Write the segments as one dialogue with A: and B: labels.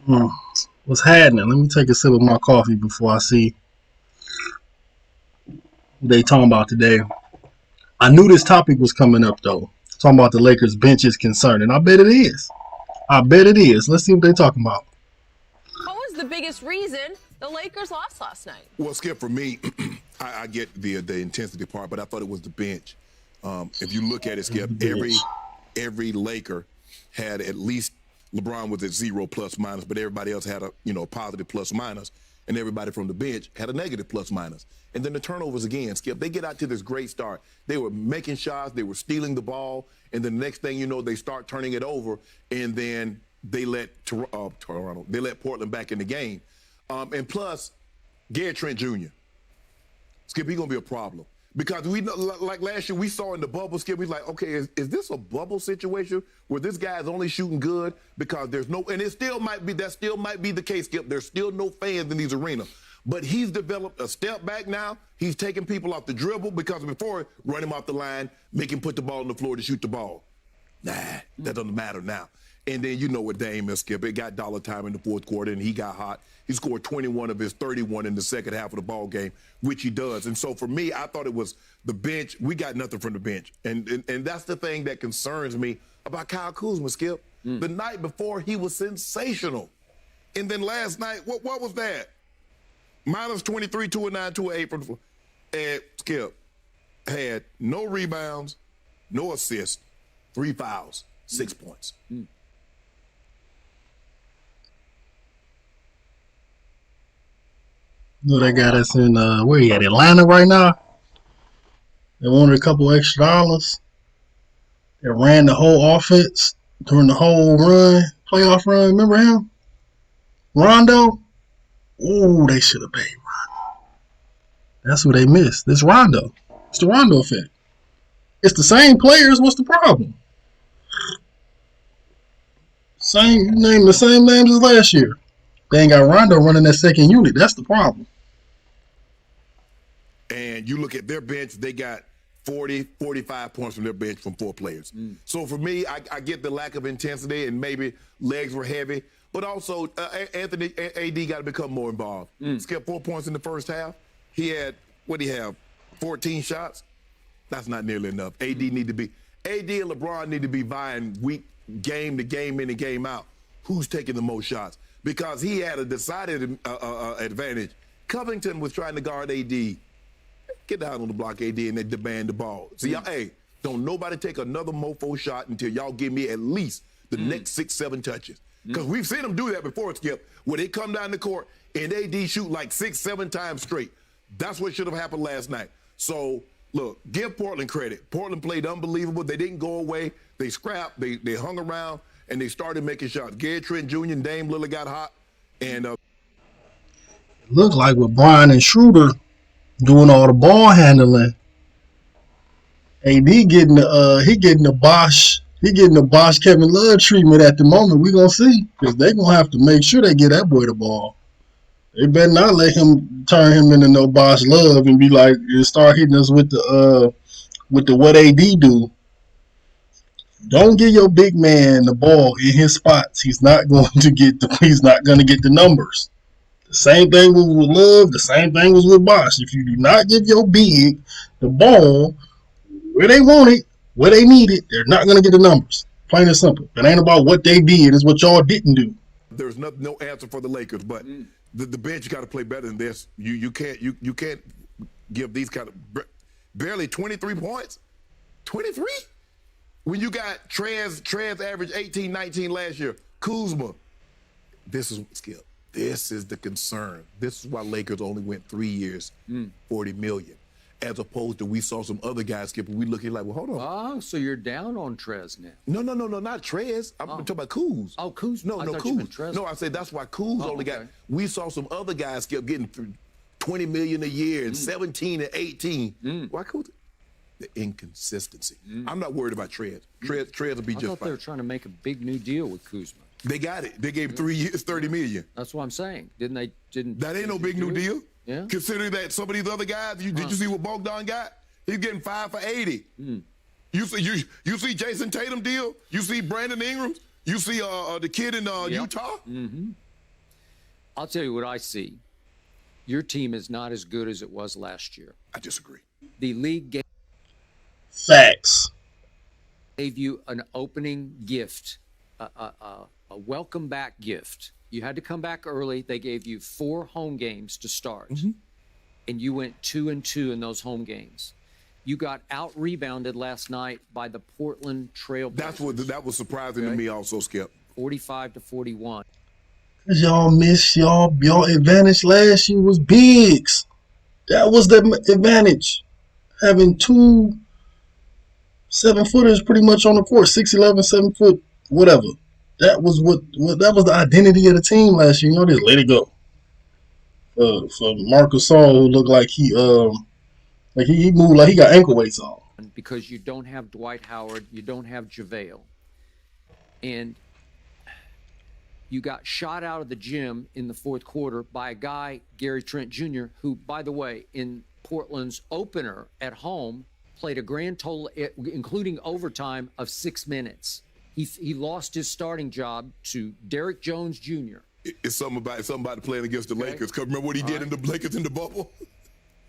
A: Hmm. What's happening? Let me take a sip of my coffee before I see what they talking about today. I knew this topic was coming up though. Talking about the Lakers bench is concerned, and I bet it is. I bet it is. Let's see what they talking about.
B: What was the biggest reason the Lakers lost last night?
C: Well, Skip, for me, I get the intensity part, but I thought it was the bench. If you look at it, Skip, every Laker had at least LeBron was at 0 plus minus, but everybody else had a positive plus minus, and everybody from the bench had a negative plus minus. And then the turnovers again, Skip, they get out to this great start. They were making shots, they were stealing the ball, and then the next thing you know, they start turning it over, and then they let Toronto, they let Portland back in the game. And plus, Gary Trent Jr., Skip, he's going to be a problem. Because we know, like last year, we saw in the bubble, Skip, we like, okay, is this a bubble situation where this guy is only shooting good because there's no, and that still might be the case, Skip. There's still no fans in these arenas. But he's developed a step back now. He's taking people off the dribble because before, run him off the line, make him put the ball on the floor to shoot the ball. Nah, that doesn't matter now. And then you know what Dame is, Skip. It got dollar time in the fourth quarter, and he got hot. He scored 21 of his 31 in the second half of the ball game, which he does. And so for me, I thought it was the bench. We got nothing from the bench. And that's the thing that concerns me about Kyle Kuzma, Skip. The night before, he was sensational. And then last night, what was that? Minus 23, 2 of 9, 2 of 8 from the floor. And Skip had no rebounds, no assists, 3 fouls, 6 points.
A: You know they got us in where you at, Atlanta right now. They wanted a couple extra dollars. They ran the whole offense during the whole playoff run. Remember him? Rondo? Ooh, they should have paid Rondo. That's what they missed. This Rondo. It's the Rondo effect. It's the same players. What's the problem? You name the same names as last year. They ain't got Rondo running that second unit. That's the problem.
C: And you look at their bench, they got 40, 45 points from their bench from 4 players. So for me, I get the lack of intensity and maybe legs were heavy, but also Anthony AD got to become more involved. Skip 4 points in the first half. He had, what do you have, 14 shots? That's not nearly enough. AD and LeBron need to be vying week, game to game in and game out. Who's taking the most shots? Because he had a decided advantage. Covington was trying to guard AD. Get down on the block, AD, and they demand the ball. So, y'all, hey, don't nobody take another mofo shot until y'all give me at least the next 6, 7 touches. Because we've seen them do that before, Skip, where they come down the court and AD shoot like 6, 7 times straight. That's what should have happened last night. So, look, give Portland credit. Portland played unbelievable. They didn't go away. They scrapped. They hung around, and they started making shots. Gary Trent Jr. and Dame Lillard got hot. And
A: It looked like with Brian and Schroeder doing all the ball handling, AD getting the Bosh Kevin Love treatment at the moment. We gonna see because they gonna have to make sure they get that boy the ball. They better not let him turn him into no Bosh Love and be like start hitting us with the what AD do. Don't give your big man the ball in his spots. He's not going to get the numbers. The same thing was with Love. The same thing was with Bosh. If you do not give your big the ball where they want it, where they need it, they're not going to get the numbers. Plain and simple. It ain't about what they did. It's what y'all didn't do.
C: there's no answer for the Lakers, but the bench got to play better than this. You can't give these kind of barely 23 points. 23? When you got Trez average 18, 19 last year. Kuzma. This is Skip. This is the concern. This is why Lakers only went 3 years, 40 million. As opposed to we saw some other guys, Skip, and we looking like, well, hold on.
D: Oh, so you're down on Trez now.
C: No, not Trez. I'm talking about Kuz.
D: Oh, Kuz.
C: No, Kuz. No, I said that's why Kuz only got. We saw some other guys, Skip, getting 20 million a year and 17 and 18. Why Kuz? The inconsistency. I'm not worried about Trez. Trez will be just fine.
D: I thought they were trying to make a big new deal with Kuzma.
C: They got it. They gave 3 years, 30 million.
D: That's what I'm saying. Didn't they?
C: That ain't no big new deal.
D: Yeah.
C: Considering that some of these other guys, did you see what Bogdan got? He's getting 5 for 80. You see Jason Tatum deal? You see Brandon Ingram? You see the kid in Utah?
D: I'll tell you what I see. Your team is not as good as it was last year.
C: I disagree.
D: The league
A: Facts.
D: gave you an opening gift, a welcome back gift. You had to come back early. They gave you 4 home games to start, and you went 2-2 in those home games. You got out-rebounded last night by the Portland Trailblazers.
C: That was surprising to me also, Skip.
D: 45-41.
A: Cause y'all miss y'all advantage last year was bigs. That was the advantage. Having 2 7-footers pretty much on the court, 6'11", 7 foot, whatever. That was that was the identity of the team last year. You know, just let it go. For Marcus Gasol, who looked like he moved like he got ankle weights on.
D: Because you don't have Dwight Howard, you don't have JaVale. And you got shot out of the gym in the fourth quarter by a guy, Gary Trent Jr., who, by the way, in Portland's opener at home, played a grand total, including overtime, of 6 minutes. He lost his starting job to Derrick Jones Jr.
C: It's something about playing against the Lakers. Cause remember what he did in the Lakers in the bubble?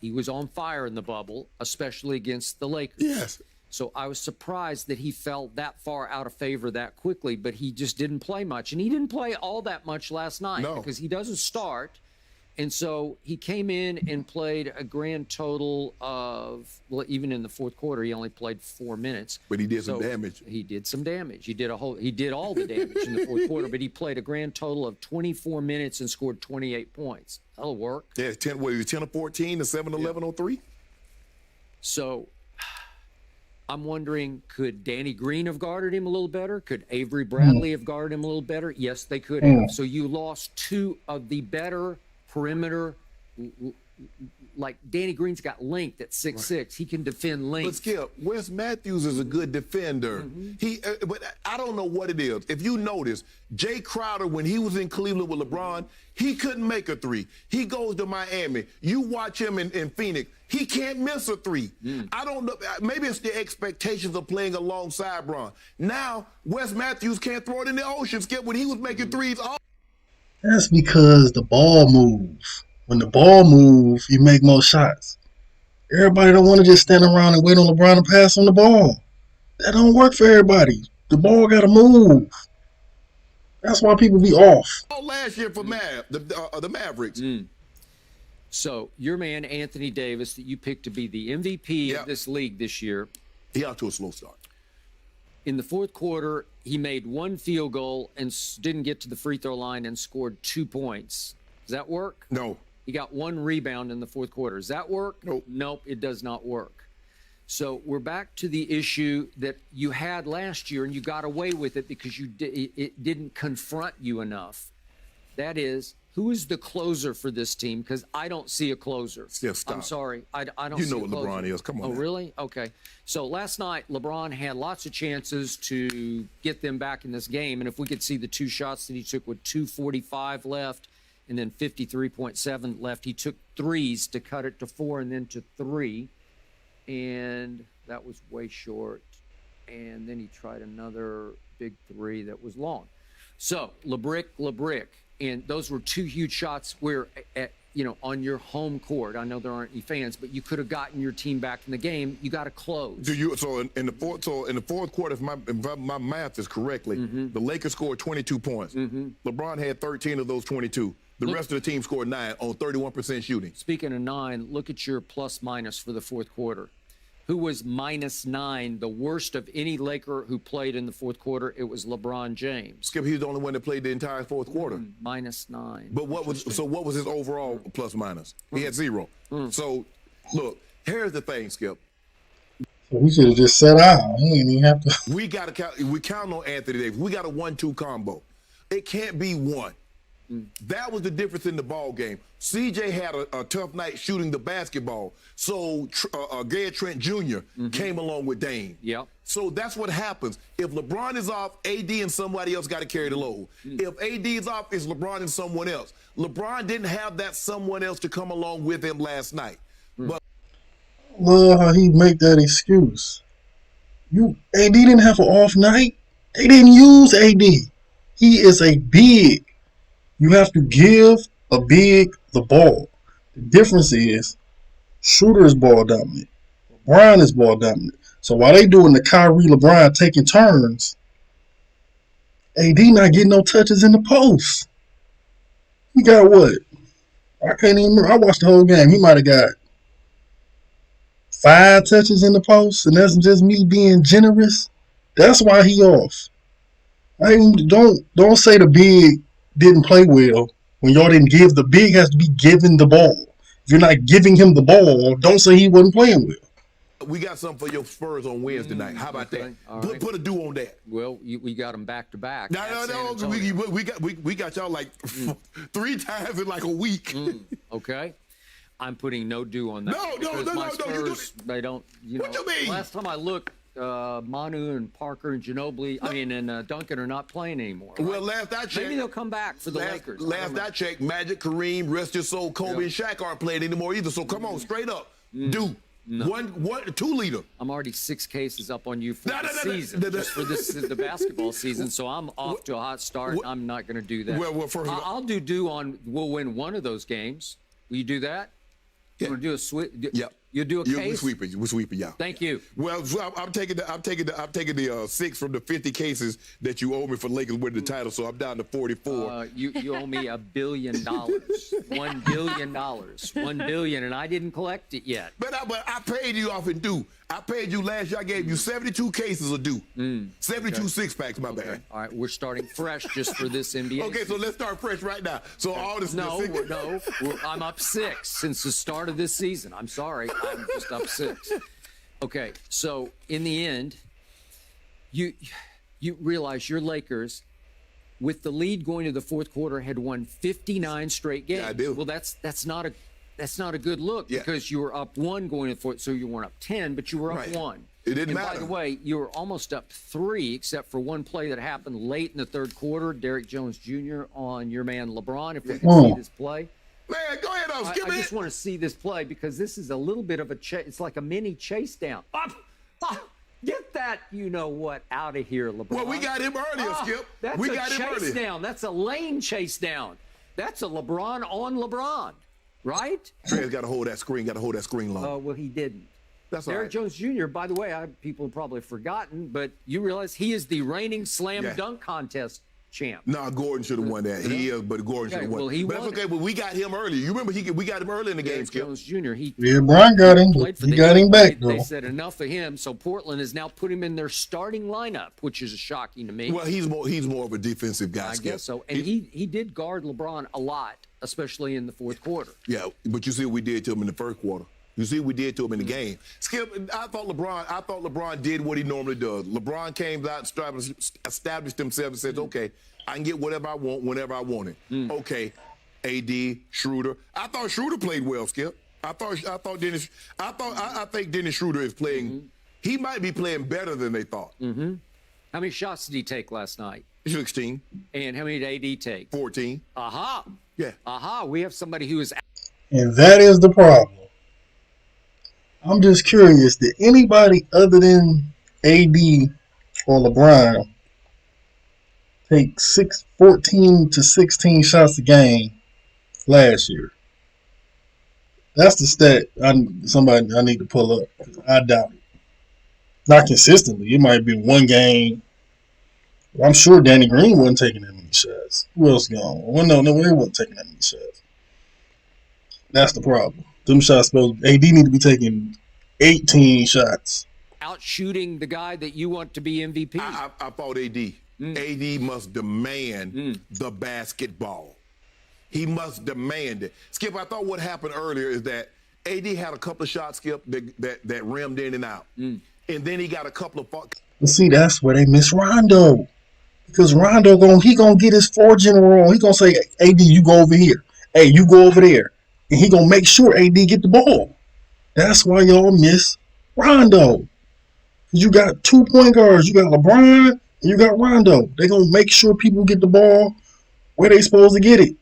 D: He was on fire in the bubble, especially against the Lakers.
C: Yes.
D: So I was surprised that he fell that far out of favor that quickly, but he just didn't play much. And he didn't play all that much last night because he doesn't start. And so he came in and played a grand total of, well, even in the fourth quarter, he only played 4 minutes.
C: But he did some damage.
D: He did some damage. He did all the damage in the fourth quarter, but he played a grand total of 24 minutes and scored 28 points. That'll work.
C: Yeah, 10 of 14 and 7-11 on 3.
D: So I'm wondering, could Danny Green have guarded him a little better? Could Avery Bradley have guarded him a little better? Yes, they could have. So you lost 2 of the better perimeter. Like Danny Green's got length at 6'6". He can defend length.
C: But Skip, Wes Matthews is a good defender. But I don't know what it is. If you notice, Jay Crowder, when he was in Cleveland with LeBron, he couldn't make a 3. He goes to Miami. You watch him in Phoenix. He can't miss a 3. I don't know. Maybe it's the expectations of playing alongside Bron. Now, Wes Matthews can't throw it in the ocean, Skip, when he was making 3s.
A: That's because the ball moves. When the ball moves, you make more shots. Everybody don't want to just stand around and wait on LeBron to pass on the ball. That don't work for everybody. The ball got to move. That's why people be off.
C: Last year for the Mavericks.
D: So your man, Anthony Davis, that you picked to be the MVP of this league this year.
C: He out to a slow start.
D: In the fourth quarter, he made 1 field goal and didn't get to the free throw line and scored 2 points. Does that work?
C: No.
D: He got 1 rebound in the fourth quarter. Does that work?
C: Nope.
D: Nope, it does not work. So we're back to the issue that you had last year, and you got away with it because it didn't confront you enough. That is, who is the closer for this team? Because I don't see a closer.
C: Yeah, stop.
D: I'm sorry. I don't
C: You
D: see
C: know
D: a
C: what
D: closer.
C: LeBron is. Come on.
D: Oh,
C: now.
D: really? Okay. So last night, LeBron had lots of chances to get them back in this game. And if we could see the 2 shots that he took with 2:45 left and then 53.7 left, he took 3s to cut it to 4 and then to 3. And that was way short. And then he tried another big 3 that was long. So LeBrick. And those were 2 huge shots where, on your home court. I know there aren't any fans, but you could have gotten your team back in the game. You got to close.
C: So in the fourth quarter, if my math is correctly, the Lakers scored 22 points. LeBron had 13 of those 22. The rest of the team scored 9 on 31% shooting.
D: Speaking of 9, look at your plus minus for the fourth quarter. Who was -9, the worst of any Laker who played in the fourth quarter? It was LeBron James.
C: Skip, he's the only one that played the entire fourth quarter.
D: -9.
C: But what was his overall plus minus? He had 0. So look, here's the thing, Skip.
A: So he should have just sat out. He didn't even have to.
C: We count on Anthony Davis. We got a 1-2 combo. It can't be 1. That was the difference in the ball game. CJ had a tough night shooting the basketball, so Gary Trent Jr. came along with Dame.
D: Yep.
C: So that's what happens. If LeBron is off, AD and somebody else got to carry the load. If AD is off, it's LeBron and someone else. LeBron didn't have that someone else to come along with him last night. But
A: Love how he make that excuse. AD didn't have an off night. They didn't use AD. He is a big. You have to give a big the ball. The difference is Shooter is ball dominant. LeBron is ball dominant. So while they doing the Kyrie LeBron taking turns, AD not getting no touches in the post. He got what? I can't even remember. I watched the whole game. He might have got 5 touches in the post, and that's just me being generous. That's why he off. Don't say the big didn't play well when y'all didn't give. The big has to be given the ball. If you're not giving him the ball, don't say he wasn't playing well.
C: We got something for your Spurs on Wednesday night. How about that?
D: Right.
C: Put a do on that.
D: Well, we got them back to back.
C: No. We got y'all like 3 times in like a week.
D: Okay. I'm putting no due on that.
C: No.
D: Spurs, they don't.
C: What you mean?
D: Last time I looked, Manu and Parker and Ginobili, and Duncan are not playing anymore. Right?
C: Well, last I checked,
D: maybe they'll come back for the Lakers.
C: Last I checked, Magic, Kareem, rest your soul, Kobe, and Shaq aren't playing anymore either. So come on, straight up, do. No. One, 2 liter. I'm
D: already 6 cases up on you for the season, just for the basketball season. So I'm off to a hot start. I'm not going to do that.
C: Well, first
D: I'll do on. We'll win one of those games. Will you do that?
C: Yeah.
D: You want to do a sweep?
C: Yeah.
D: You do a case.
C: We're sweeping y'all.
D: Thank you.
C: Well, I'm taking the 6 from the 50 cases that you owe me for Lakers winning the title, so I'm down to 44.
D: You owe me $1 billion, $1 billion, $1 billion, and I didn't collect it yet.
C: But I paid you off in due. I paid you last year. I gave you 72 cases of due. 72 6-packs. My bad.
D: All right, we're starting fresh just for this NBA.
C: Okay, so let's start fresh right now. So all this.
D: I'm up 6 since the start of this season. I'm sorry. I'm just up 6. Okay, so in the end, you realize your Lakers, with the lead going to the fourth quarter, had won 59 straight games.
C: Yeah, I do.
D: Well, that's not a good look because you were up 1 going to the fourth, so you weren't up 10, but you were up 1.
C: It didn't matter.
D: By the way, you were almost up 3, except for one play that happened late in the third quarter. Derrick Jones Jr. on your man LeBron. If we can see this play.
C: Man, go ahead, skip it.
D: I just want to see this play because this is a little bit of a chase. It's like a mini chase down. Get that, out of here, LeBron.
C: Well, we got him earlier, Skip.
D: That's a chase down. That's a lane chase down. That's a LeBron on LeBron, right?
C: Trey's got to hold that screen. Long.
D: Oh, well, he didn't.
C: That's all right.
D: Derrick Jones Jr., by the way, people have probably forgotten, but you realize he is the reigning slam dunk contest champ.
C: No, Gordon should have won that. He is, but Gordon should have won.
D: Well, he
C: but
D: won
C: that's okay. But we got him early. You remember we got him early in the game, Skip.
D: Jones Jr.
A: Brian got him. He got him back though.
D: They said enough of him, so Portland has now put him in their starting lineup, which is shocking to me.
C: Well, he's more of a defensive guy.
D: I guess so. And he did guard LeBron a lot, especially in the fourth quarter.
C: Yeah, but you see what we did to him in the first quarter. You see what we did to him in the game. Skip, I thought LeBron did what he normally does. LeBron came out, established himself, and said, "Okay, I can get whatever I want whenever I want it." Okay, AD, Schroeder. I thought Schroeder played well, Skip. I think Dennis Schroeder is playing. He might be playing better than they thought.
D: How many shots did he take last night?
C: 16.
D: And how many did AD take?
C: 14.
D: Aha.
C: Yeah.
D: Aha. We have somebody who is.
A: And that is the problem. I'm just curious, did anybody other than AD or LeBron take 14 to 16 shots a game last year? That's the stat I need to pull up. I doubt it. Not consistently. It might be one game. I'm sure Danny Green wasn't taking that many shots. Who else gone? Well, no, they wasn't taking that many shots. That's the problem. Them shots AD need to be taking 18 shots.
D: Out shooting the guy that you want to be MVP.
C: I thought AD. AD must demand the basketball. He must demand it. Skip, I thought what happened earlier is that AD had a couple of shots, Skip, that rimmed in and out. And then he got a couple of...
A: But see, that's where they miss Rondo. Because Rondo, he going to get his 4 general on. He going to say, AD, you go over here. Hey, you go over there. And he going to make sure AD get the ball. That's why y'all miss Rondo. Because you got 2 point guards. You got LeBron and you got Rondo. They going to make sure people get the ball where they supposed to get it.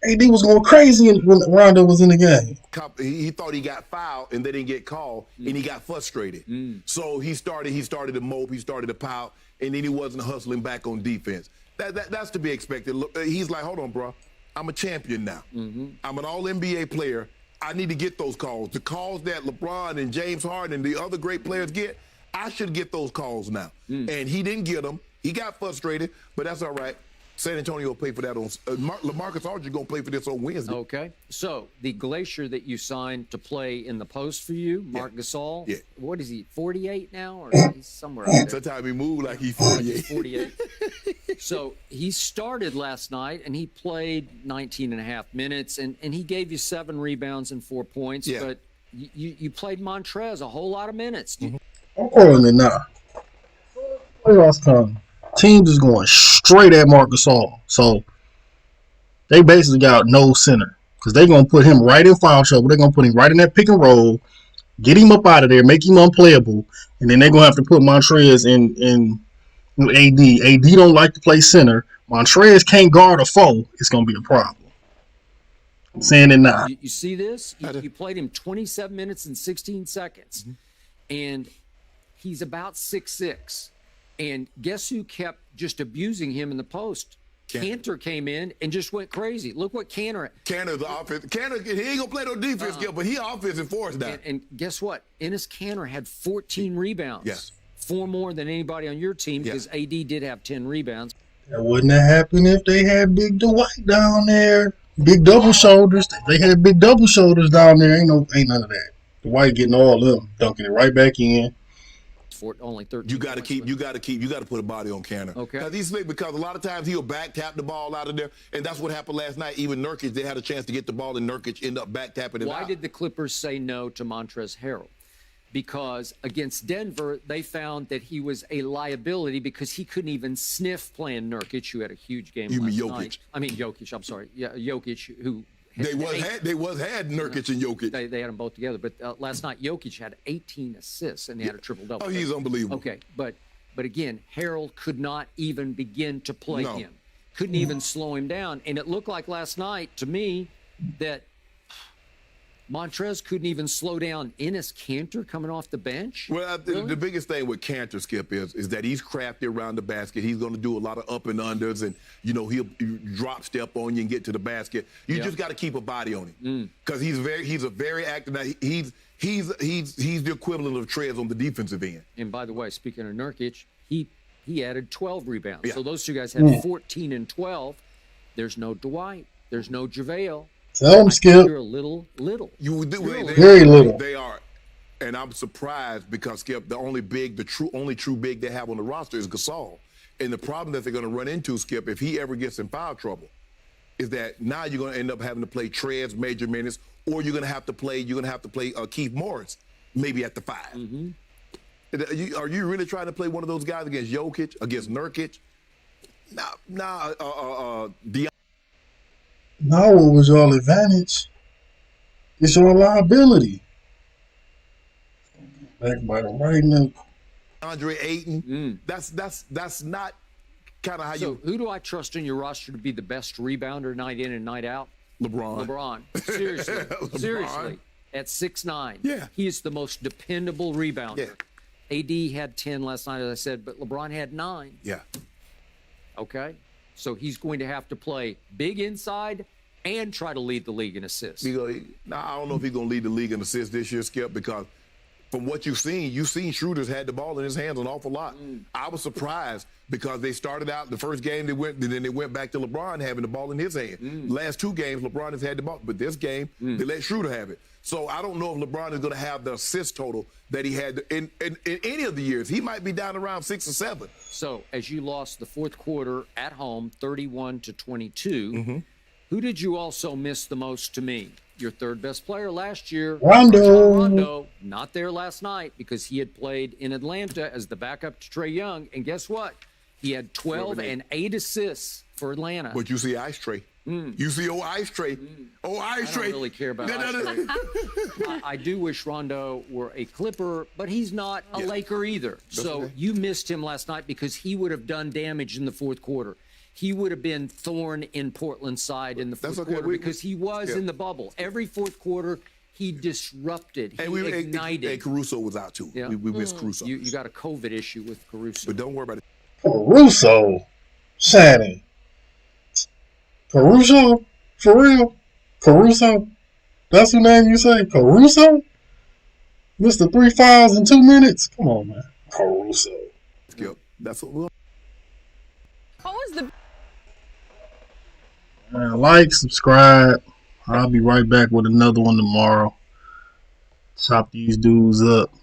A: AD was going crazy when Rondo was in the game.
C: He thought he got fouled and they didn't get called, and he got frustrated. So he started to mope, he started to pout, and then he wasn't hustling back on defense. That's to be expected. Look, he's like, hold on, bro. I'm a champion now. I'm an all-NBA player. I need to get those calls. The calls that LeBron and James Harden and the other great players get, I should get those calls now. And he didn't get them. He got frustrated, but that's all right. San Antonio will pay for that on LaMarcus Aldridge going to play for this on Wednesday.
D: Okay. So the Glacier that you signed to play in the post for you, Marc Gasol, what is he, 48 now? Or he's somewhere out there?
C: Sometimes he moved like he's 48.
D: He's 48. So he started last night, and he played 19 and a half minutes, and he gave you 7 rebounds and 4 points.
C: Yeah.
D: But you played Montrez a whole lot of minutes.
A: I'm calling it now. Playoffs come. Teams is going straight at Marc Gasol. So they basically got no center because they're going to put him right in foul trouble. They're going to put him right in that pick and roll, get him up out of there, make him unplayable, and then they're going to have to put Montrez in AD. AD don't like to play center. Montrez can't guard a foe. It's going to be a problem. I'm saying it now.
D: You see this? You played him 27 minutes and 16 seconds, and he's about 6'6". And guess who kept just abusing him in the post? Cantor came in and just went crazy. Look what Cantor's the offense.
C: Cantor, he ain't gonna play no defense, but he offensive force now.
D: And guess what? Enes Kanter had 14 rebounds.
C: Yes.
D: 4 more than anybody on your team because AD did have 10 rebounds.
A: That wouldn't have happened if they had Big Dwight down there. Big double shoulders. If they had big double shoulders down there. Ain't none of that. Dwight getting all of them, dunking it right back in.
D: For only 13.
C: You got to put a body on Cantor.
D: Okay.
C: Because a lot of times he'll back tap the ball out of there, and that's what happened last night. Even Nurkic, they had a chance to get the ball, and Nurkic ended up back tapping it out.
D: Why did the Clippers say no to Montrezl Harrell? Because against Denver, they found that he was a liability because he couldn't even sniff playing Nurkic, who had a huge game last night. I mean Jokic. I'm sorry. Yeah, Jokic, who.
C: They had Nurkic and Jokic.
D: They had them both together. But last night, Jokic had 18 assists, and he had a triple-double.
C: Oh, he's unbelievable.
D: Okay, but again, Harrell could not even begin to play him. Couldn't even slow him down. And it looked like last night, to me, that Montrez couldn't even slow down Enes Kanter coming off the bench.
C: Well, the biggest thing with Kanter, Skip, is that he's crafty around the basket. He's going to do a lot of up and unders, and he'll drop step on you and get to the basket. You just got to keep a body on him because he's a very active. He's the equivalent of Trez on the defensive end. And
D: by the way, speaking of Nurkic, he added 12 rebounds. Yeah. So those two guys had 14 and 12. There's no Dwight. There's no JaVale.
A: Tell them, Skip.
D: You're a little.
A: Very little.
C: They are. And I'm surprised because, Skip, the only true big they have on the roster is Gasol. And the problem that they're going to run into, Skip, if he ever gets in foul trouble, is that now you're going to end up having to play Trez major minutes, or you're going to have to play Keith Morris, maybe at the 5. Are you really trying to play one of those guys against Jokic, against Nurkic?
A: No, it was your advantage. It's your liability. Back by the right now.
C: Andre Ayton. That's not kind of how you.
D: Who do I trust in your roster to be the best rebounder night in and night out?
C: LeBron.
D: Seriously.
C: LeBron.
D: Seriously. At 6'9".
C: Yeah.
D: He is the most dependable rebounder. Yeah. AD had 10 last night, as I said, but LeBron had 9.
C: Yeah.
D: Okay. So he's going to have to play big inside and try to lead the league in assists.
C: I don't know if he's going to lead the league in assists this year, Skip, because from what you've seen Schroeder's had the ball in his hands an awful lot. I was surprised because they started out the first game they went back to LeBron having the ball in his hand. Last 2 games, LeBron has had the ball, but this game they let Schroeder have it. So I don't know if LeBron is going to have the assist total that he had in any of the years. He might be down around 6 or 7.
D: So as you lost the fourth quarter at home, 31-22, who did you also miss the most to me? Your third best player last year, Rondo, not there last night because he had played in Atlanta as the backup to Trae Young. And guess what? He had 12 and 8 assists for Atlanta.
C: But you see Ice Trae. You see Ice Trae. Ice Trae.
D: I don't really care about Ice Trae. I do wish Rondo were a Clipper, but he's not a Laker either. So you missed him last night because he would have done damage in the fourth quarter. He would have been thorn in Portland's side in the fourth quarter because he was in the bubble. Every fourth quarter, he disrupted. He ignited.
C: And Caruso was out, too. Yeah. We missed Caruso.
D: You got a COVID issue with Caruso.
C: But don't worry about it.
A: Caruso. Shannon. Caruso? For real? Caruso? That's the name you say? Caruso? Mr. 3 fouls in 2 minutes? Come on, man. Caruso.
C: Skip. That's what.
B: What was the
A: Man, like, subscribe. I'll be right back with another one tomorrow. Chop these dudes up.